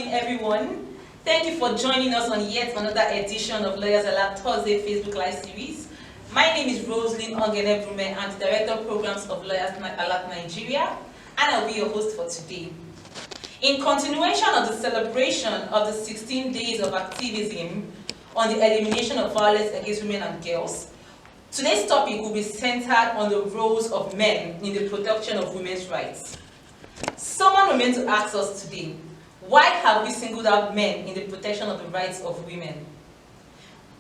afternoon, everyone. Thank you for joining us on yet another edition of Lawyers Alert Thursday Facebook Live series. My name is Roselyn Ongenebrume. I'm the Director of Programs of Lawyers Alert Nigeria, and I'll be your host for today. In continuation of the celebration of the 16 days of activism on the elimination of violence against women and girls, today's topic will be centered on the roles of men in the protection of women's rights. Someone will meant to ask us today, why have we singled out men in the protection of the rights of women?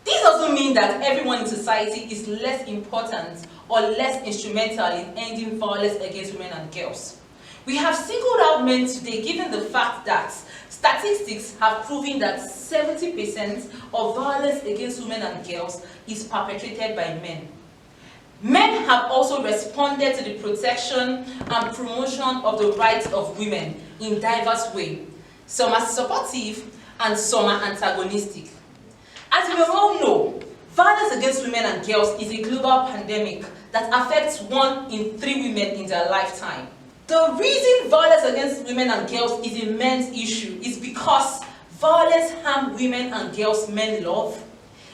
This doesn't mean that everyone in society is less important or less instrumental in ending violence against women and girls. We have singled out men today given the fact that statistics have proven that 70% of violence against women and girls is perpetrated by men. Men have also responded to the protection and promotion of the rights of women in diverse ways. Some are supportive and some are antagonistic. As we all know, violence against women and girls is a global pandemic that affects 1 in 3 women in their lifetime. The reason violence against women and girls is a men's issue is because violence harms women and girls men love.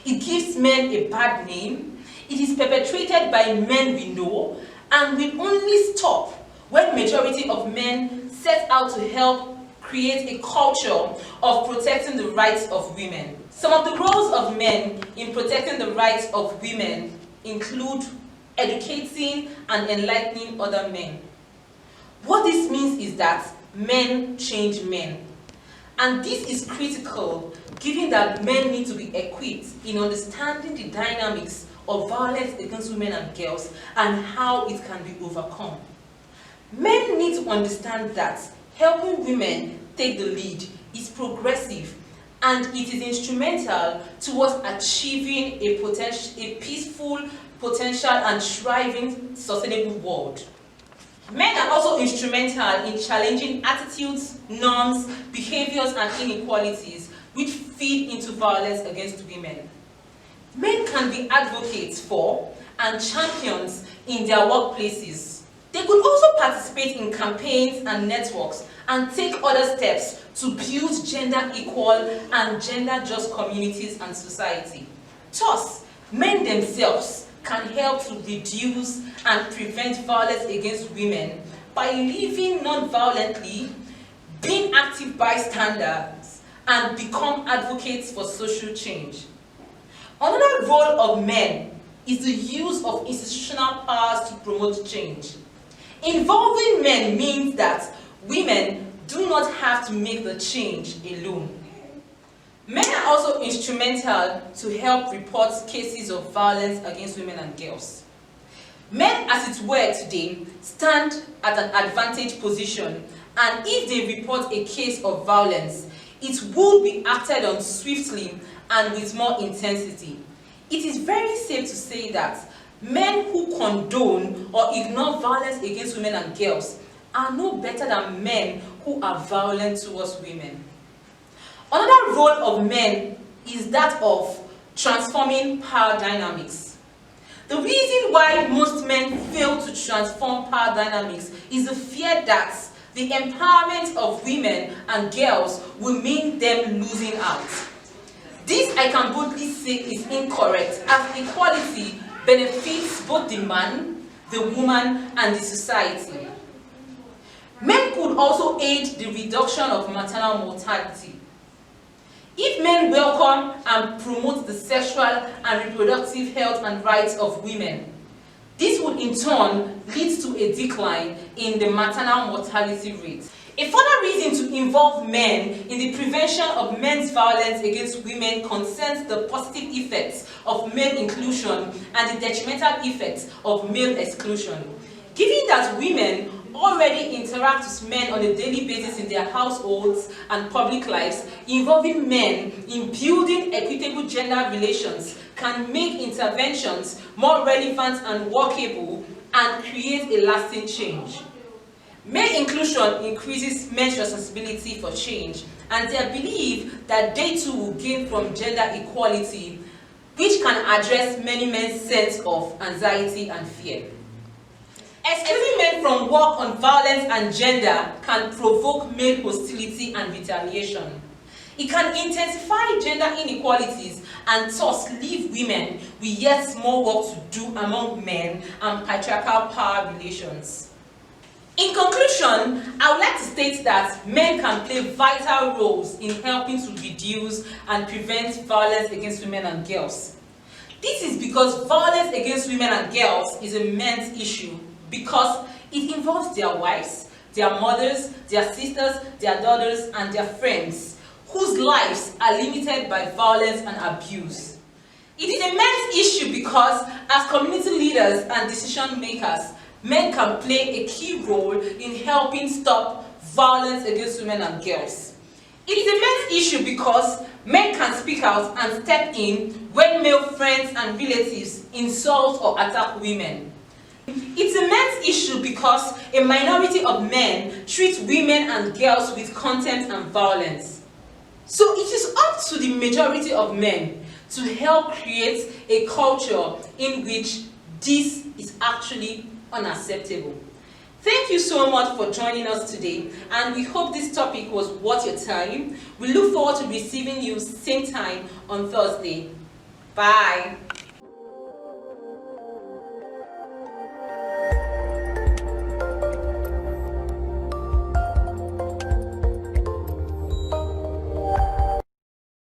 It gives men a bad name. It is perpetrated by men we know, and will only stop when majority of men set out to help create a culture of protecting the rights of women. Some of the roles of men in protecting the rights of women include educating and enlightening other men. What this means is that men change men. And this is critical given that men need to be equipped in understanding the dynamics of violence against women and girls and how it can be overcome. Men need to understand that helping women take the lead is progressive and it is instrumental towards achieving a peaceful, potential and thriving, sustainable world. Men are also instrumental in challenging attitudes, norms, behaviors and inequalities which feed into violence against women. Men can be advocates for and champions in their workplaces. They could also participate in campaigns and networks and take other steps to build gender equal and gender just communities and society. Thus, men themselves can help to reduce and prevent violence against women by living non-violently, being active bystanders, and become advocates for social change. Another role of men is the use of institutional powers to promote change. Involving men means that women do not have to make the change alone. Men are also instrumental to help report cases of violence against women and girls. Men, as it were today, stand at an advantaged position, and if they report a case of violence, it would be acted on swiftly and with more intensity. It is very safe to say that men who condone or ignore violence against women and girls are no better than men who are violent towards women. Another role of men is that of transforming power dynamics. The reason why most men fail to transform power dynamics is the fear that the empowerment of women and girls will mean them losing out. This, I can boldly say, is incorrect, as equality benefits both the man, the woman, and the society. Men could also aid the reduction of maternal mortality. If men welcome and promote the sexual and reproductive health and rights of women, this would in turn lead to a decline in the maternal mortality rate. A further reason to involve men in the prevention of men's violence against women concerns the positive effects of male inclusion and the detrimental effects of male exclusion. Given that women already interact with men on a daily basis in their households and public lives, involving men in building equitable gender relations can make interventions more relevant and workable and create a lasting change. Male inclusion increases men's responsibility for change, and they believe that they too will gain from gender equality, which can address many men's sense of anxiety and fear. Excluding men from work on violence and gender can provoke male hostility and retaliation. It can intensify gender inequalities and thus leave women with yet more work to do among men and patriarchal power relations. In conclusion, I would like to state that men can play vital roles in helping to reduce and prevent violence against women and girls. This is because violence against women and girls is a men's issue because it involves their wives, their mothers, their sisters, their daughters, and their friends, whose lives are limited by violence and abuse. It is a men's issue because, as community leaders and decision makers, men can play a key role in helping stop violence against women and girls. It is a men's issue because men can speak out and step in when male friends and relatives insult or attack women. It's a men's issue because a minority of men treat women and girls with contempt and violence. So it is up to the majority of men to help create a culture in which this is actually unacceptable. Thank you so much for joining us today, and we hope this topic was worth your time. We look forward to receiving you same time on Thursday. Bye.